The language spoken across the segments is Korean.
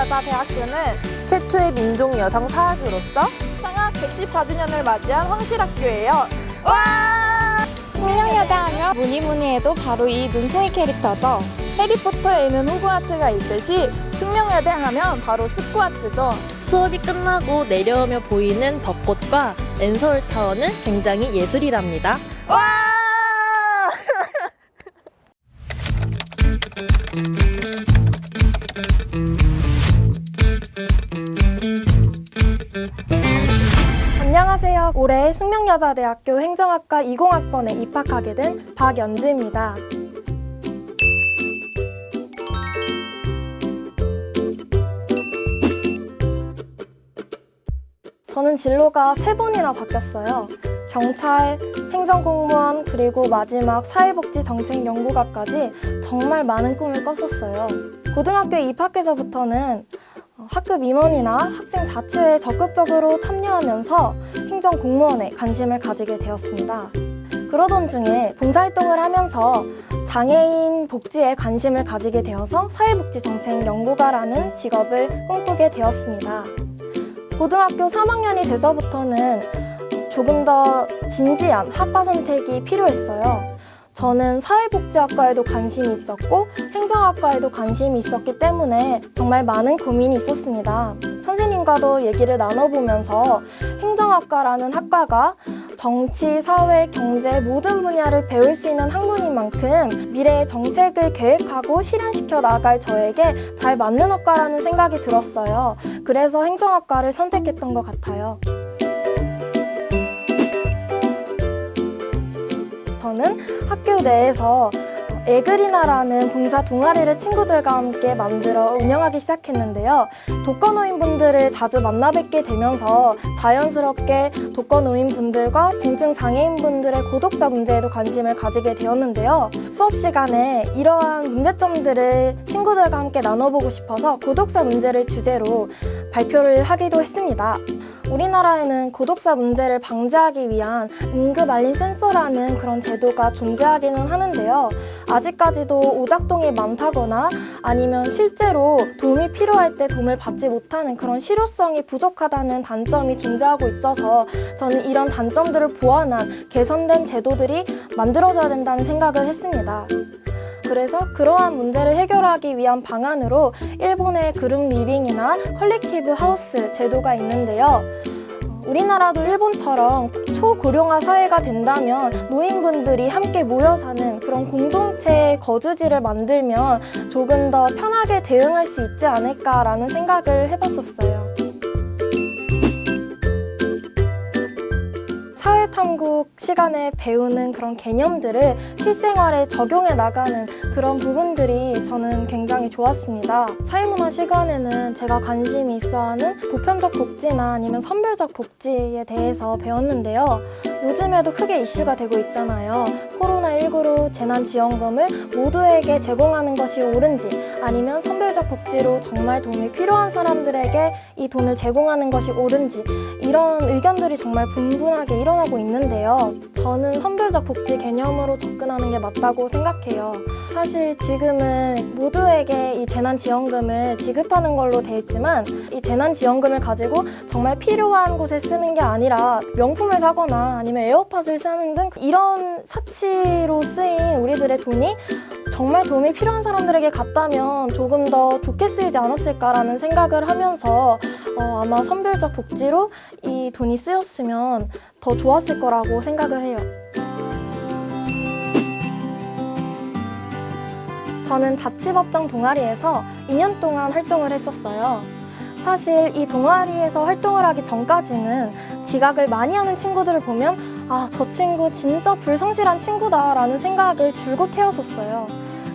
승명여자대학교는 최초의 민족 여성 사학으로서 창학 114주년을 맞이한 황실학교예요. 와! 승명여대 하면 뭐니 해도 바로 이 눈송이 캐릭터죠. 해리포터에는 호그와트가 있듯이 승명여대 하면 바로 스쿠와트죠. 수업이 끝나고 내려오며 보이는 벚꽃과 엔서울타워는 굉장히 예술이랍니다. 와! 안녕하세요. 올해 숙명여자대학교 행정학과 20학번에 입학하게 된 박연주입니다. 저는 진로가 3번이나 바뀌었어요. 경찰, 행정공무원, 그리고 마지막 사회복지정책연구과까지 정말 많은 꿈을 꿨었어요. 고등학교에 입학해서부터는 학급 임원이나 학생 자치회에 적극적으로 참여하면서 행정공무원에 관심을 가지게 되었습니다. 그러던 중에 봉사활동을 하면서 장애인 복지에 관심을 가지게 되어서 사회복지정책연구가라는 직업을 꿈꾸게 되었습니다. 고등학교 3학년이 돼서부터는 조금 더 진지한 학과 선택이 필요했어요. 저는 사회복지학과에도 관심이 있었고 행정학과에도 관심이 있었기 때문에 정말 많은 고민이 있었습니다. 선생님과도 얘기를 나눠보면서 행정학과라는 학과가 정치, 사회, 경제 모든 분야를 배울 수 있는 학문인 만큼 미래의 정책을 계획하고 실현시켜 나갈 저에게 잘 맞는 학과라는 생각이 들었어요. 그래서 행정학과를 선택했던 것 같아요. 저는 학교 내에서 에그리나라는 봉사 동아리를 친구들과 함께 만들어 운영하기 시작했는데요. 독거노인분들을 자주 만나 뵙게 되면서 자연스럽게 독거노인분들과 중증 장애인분들의 고독사 문제에도 관심을 가지게 되었는데요. 수업 시간에 이러한 문제점들을 친구들과 함께 나눠보고 싶어서 고독사 문제를 주제로 발표를 하기도 했습니다. 우리나라에는 고독사 문제를 방지하기 위한 응급 알림 센서라는 그런 제도가 존재하기는 하는데요. 아직까지도 오작동이 많다거나 아니면 실제로 도움이 필요할 때 도움을 받지 못하는 그런 실효성이 부족하다는 단점이 존재하고 있어서 저는 이런 단점들을 보완한 개선된 제도들이 만들어져야 된다는 생각을 했습니다. 그래서 그러한 문제를 해결하기 위한 방안으로 일본의 그룹 리빙이나 컬렉티브 하우스 제도가 있는데요. 우리나라도 일본처럼 초고령화 사회가 된다면 노인분들이 함께 모여 사는 그런 공동체 거주지를 만들면 조금 더 편하게 대응할 수 있지 않을까라는 생각을 해봤었어요. 사회탐구 시간에 배우는 그런 개념들을 실생활에 적용해 나가는 그런 부분들이 저는 굉장히 좋았습니다. 사회문화 시간에는 제가 관심이 있어하는 보편적 복지나 아니면 선별적 복지에 대해서 배웠는데요. 요즘에도 크게 이슈가 되고 있잖아요. 코로나19로 재난지원금을 모두에게 제공하는 것이 옳은지 아니면 선별적 복지로 정말 도움이 필요한 사람들에게 이 돈을 제공하는 것이 옳은지 이런 의견들이 정말 분분하게 일어나고 있는데요. 저는 선별적 복지 개념으로 접근하는 게 맞다고 생각해요. 사실 지금은 모두에게 이 재난지원금을 지급하는 걸로 돼 있지만 이 재난지원금을 가지고 정말 필요한 곳에 쓰는 게 아니라 명품을 사거나 아니면 에어팟을 사는 등 이런 사치로 쓰인 우리들의 돈이 정말 도움이 필요한 사람들에게 갔다면 조금 더 좋게 쓰이지 않았을까라는 생각을 하면서 아마 선별적 복지로 이 돈이 쓰였으면 더 좋았을 거라고 생각을 해요. 저는 자치법정 동아리에서 2년 동안 활동을 했었어요. 사실 이 동아리에서 활동을 하기 전까지는 지각을 많이 하는 친구들을 보면 아, 저 친구 진짜 불성실한 친구다 라는 생각을 줄곧 해왔었어요.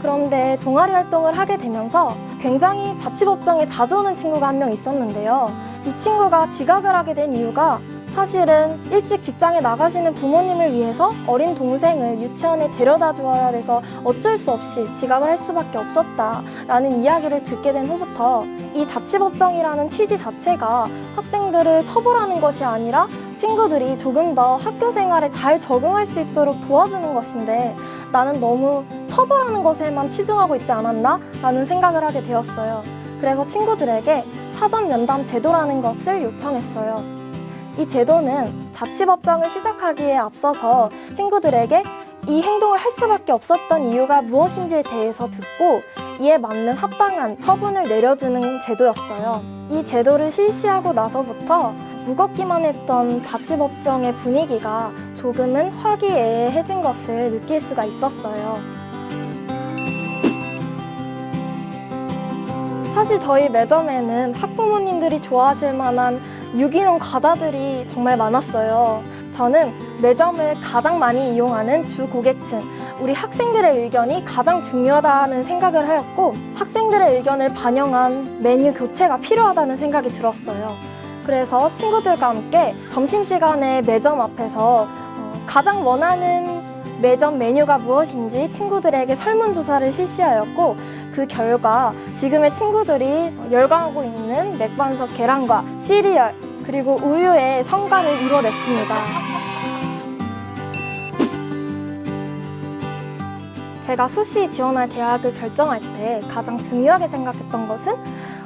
그런데 동아리 활동을 하게 되면서 굉장히 자치법정에 자주 오는 친구가 한 명 있었는데요. 이 친구가 지각을 하게 된 이유가 사실은 일찍 직장에 나가시는 부모님을 위해서 어린 동생을 유치원에 데려다 주어야 돼서 어쩔 수 없이 지각을 할 수밖에 없었다라는 이야기를 듣게 된 후부터 이 자치법정이라는 취지 자체가 학생들을 처벌하는 것이 아니라 친구들이 조금 더 학교 생활에 잘 적응할 수 있도록 도와주는 것인데 나는 너무 처벌하는 것에만 치중하고 있지 않았나? 라는 생각을 하게 되었어요. 그래서 친구들에게 사전 면담 제도라는 것을 요청했어요. 이 제도는 자취법정을 시작하기에 앞서서 친구들에게 이 행동을 할 수밖에 없었던 이유가 무엇인지에 대해서 듣고 이에 맞는 합당한 처분을 내려주는 제도였어요. 이 제도를 실시하고 나서부터 무겁기만 했던 자취법정의 분위기가 조금은 화기애애해진 것을 느낄 수가 있었어요. 사실 저희 매점에는 학부모님들이 좋아하실 만한 유기농 과자들이 정말 많았어요. 저는 매점을 가장 많이 이용하는 주 고객층, 우리 학생들의 의견이 가장 중요하다는 생각을 하였고 학생들의 의견을 반영한 메뉴 교체가 필요하다는 생각이 들었어요. 그래서 친구들과 함께 점심시간에 매점 앞에서 가장 원하는 매점 메뉴가 무엇인지 친구들에게 설문조사를 실시하였고 그 결과 지금의 친구들이 열광하고 있는 맥반석 계란과 시리얼 그리고 우유의 성과를 이뤄냈습니다. 제가 수시 지원할 대학을 결정할 때 가장 중요하게 생각했던 것은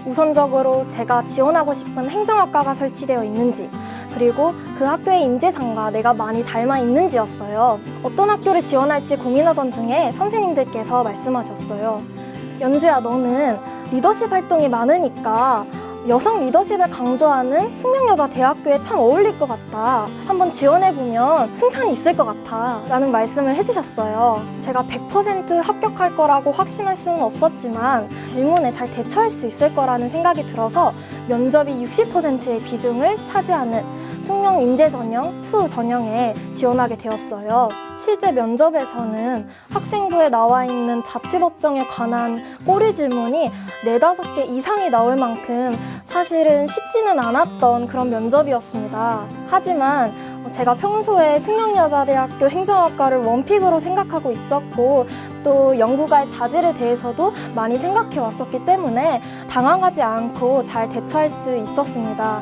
우선적으로 제가 지원하고 싶은 행정학과가 설치되어 있는지 그리고 그 학교의 인재상과 내가 많이 닮아 있는지였어요. 어떤 학교를 지원할지 고민하던 중에 선생님들께서 말씀하셨어요. 연주야, 너는 리더십 활동이 많으니까 여성 리더십을 강조하는 숙명여자대학교에 참 어울릴 것 같다. 한번 지원해보면 승산이 있을 것 같아. 라는 말씀을 해주셨어요. 제가 100% 합격할 거라고 확신할 수는 없었지만 질문에 잘 대처할 수 있을 거라는 생각이 들어서 면접이 60%의 비중을 차지하는 숙명인재전형 2 전형에 지원하게 되었어요. 실제 면접에서는 학생부에 나와 있는 자취법정에 관한 꼬리 질문이 4-5개 이상이 나올 만큼 사실은 쉽지는 않았던 그런 면접이었습니다. 하지만 제가 평소에 숙명여자대학교 행정학과를 원픽으로 생각하고 있었고 또 연구가의 자질에 대해서도 많이 생각해 왔었기 때문에 당황하지 않고 잘 대처할 수 있었습니다.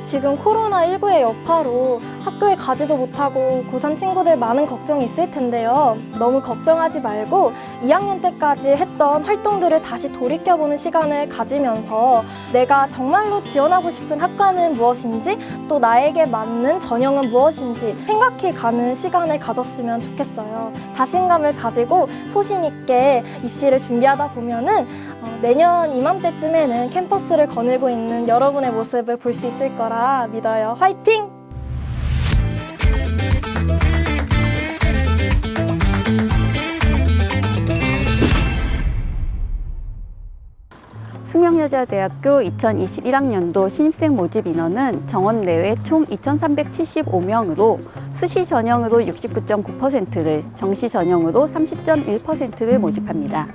지금 코로나19의 여파로 학교에 가지도 못하고 고3 친구들 많은 걱정이 있을 텐데요. 너무 걱정하지 말고 2학년 때까지 했던 활동들을 다시 돌이켜보는 시간을 가지면서 내가 정말로 지원하고 싶은 학과는 무엇인지 또 나에게 맞는 전형은 무엇인지 생각해가는 시간을 가졌으면 좋겠어요. 자신감을 가지고 소신 있게 입시를 준비하다 보면은 내년 이맘때쯤에는 캠퍼스를 거닐고 있는 여러분의 모습을 볼 수 있을 거라 믿어요. 화이팅! 숙명여자대학교 2021학년도 신입생 모집 인원은 정원 내외 총 2,375명으로 수시 전형으로 69.9%를, 정시 전형으로 30.1%를 모집합니다.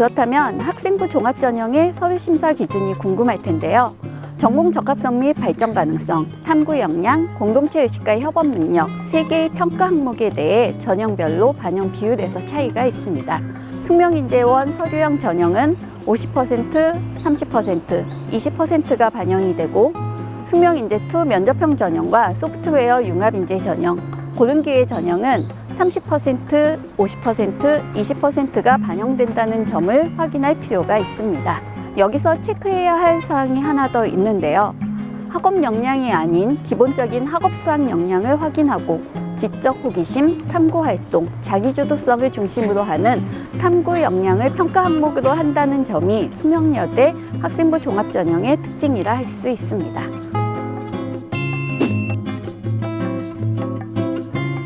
그렇다면 학생부 종합전형의 서류심사 기준이 궁금할 텐데요. 전공 적합성 및 발전 가능성, 탐구 역량, 공동체 의식과 협업 능력 3개의 평가 항목에 대해 전형별로 반영 비율에서 차이가 있습니다. 숙명인재원 서류형 전형은 50%, 30%, 20%가 반영이 되고 숙명인재2 면접형 전형과 소프트웨어 융합인재 전형, 고른기회 전형은 30%, 50%, 20%가 반영된다는 점을 확인할 필요가 있습니다. 여기서 체크해야 할 사항이 하나 더 있는데요. 학업 역량이 아닌 기본적인 학업 수학 역량을 확인하고 지적 호기심, 탐구 활동, 자기주도성을 중심으로 하는 탐구 역량을 평가 항목으로 한다는 점이 숙명여대 학생부 종합전형의 특징이라 할 수 있습니다.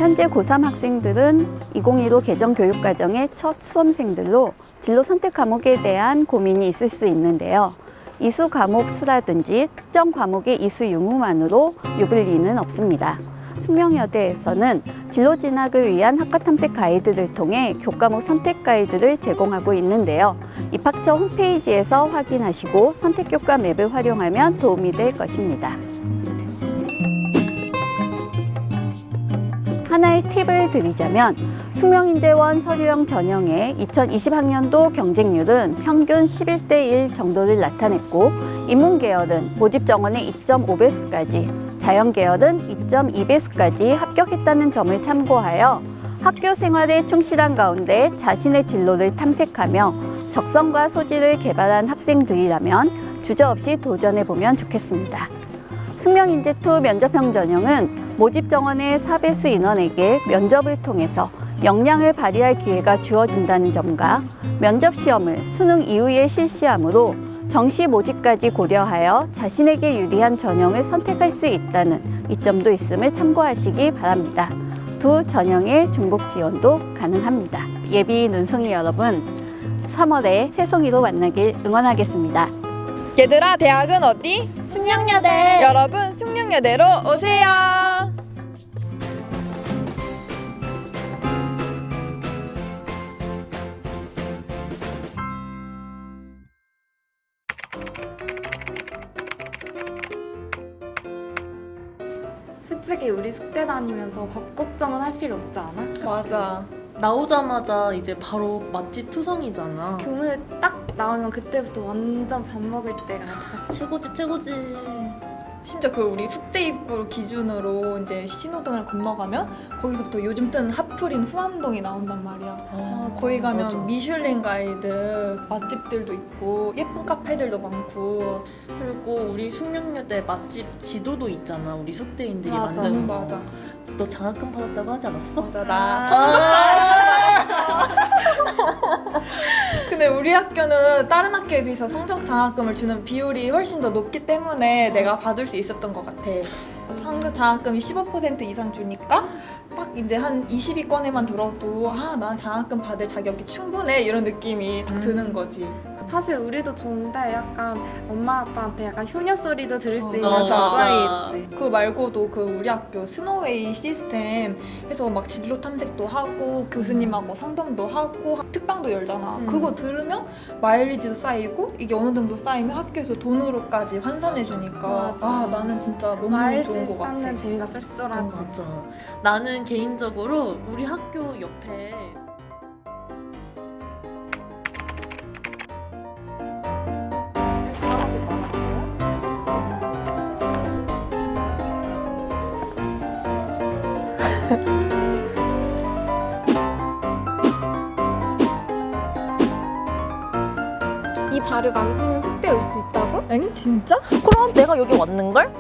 현재 고3 학생들은 2015 개정교육과정의 첫 수험생들로 진로 선택 과목에 대한 고민이 있을 수 있는데요. 이수 과목 수라든지 특정 과목의 이수 유무만으로 유불리는 없습니다. 숙명여대에서는 진로 진학을 위한 학과 탐색 가이드를 통해 교과목 선택 가이드를 제공하고 있는데요. 입학처 홈페이지에서 확인하시고 선택 교과 맵을 활용하면 도움이 될 것입니다. 하나의 팁을 드리자면 숙명인재원 서류형 전형의 2020학년도 경쟁률은 평균 11대 1 정도를 나타냈고 인문계열은 모집 정원의 2.5배수까지, 자연계열은 2.2배수까지 합격했다는 점을 참고하여 학교 생활에 충실한 가운데 자신의 진로를 탐색하며 적성과 소질을 개발한 학생들이라면 주저없이 도전해보면 좋겠습니다. 숙명인재2 면접형 전형은 모집 정원의 4배수 인원에게 면접을 통해서 역량을 발휘할 기회가 주어진다는 점과 면접 시험을 수능 이후에 실시하므로 정시 모집까지 고려하여 자신에게 유리한 전형을 선택할 수 있다는 이점도 있음을 참고하시기 바랍니다. 두 전형의 중복 지원도 가능합니다. 예비 눈송이 여러분, 3월에 새송이로 만나길 응원하겠습니다. 얘들아, 대학은 어디? 숙명여대. 여러분, 숙명여대로 오세요. 솔직히 우리 숙대 다니면서 밥 걱정은 할 필요 없지 않아? 맞아. 나오자마자 이제 바로 맛집 투성이잖아. 교문에 딱 나오면 그때부터 완전 밥 먹을 때가 최고지 최고지. 심지어 그 우리 숙대 입구 기준으로 이제 신호등을 건너가면 거기서부터 요즘 뜨는 핫플인 후암동이 나온단 말이야. 거기 가면 맞아. 미슐랭 가이드 맛집들도 있고 예쁜 카페들도 많고. 그리고 우리 숙명여대 맛집 지도도 있잖아. 우리 숙대인들이 맞아. 만드는 거. 맞아. 너 장학금 받았다고 하지 않았어? 맞아, 나 근데 우리 학교는 다른 학교에 비해서 성적 장학금을 주는 비율이 훨씬 더 높기 때문에 내가 받을 수 있었던 것 같아. 성적 장학금이 15% 이상 주니까 딱 이제 한 20위권에만 들어도 난 장학금 받을 자격이 충분해 이런 느낌이 딱 드는 거지. 사실 우리도 좋은데 약간 엄마 아빠한테 약간 효녀 소리도 들을 수 있는 맞아. 장점이 있지. 그거 말고도 그 우리 학교 스노웨이 시스템 해서 막 진로 탐색도 하고 교수님하고 상담도 하고 특강도 열잖아. 그거 들으면 마일리지도 쌓이고 이게 어느 정도 쌓이면 학교에서 돈으로까지 환산해 주니까 맞아. 나는 진짜 너무 마일즈 좋은 것 같아. 쌓는 재미가 쏠쏠하지. 맞아. 나는 개인적으로 우리 학교 옆에 이 발을 만지면 숙대 올 수 있다고? 엥? 진짜? 그럼 내가 여기 왔는걸?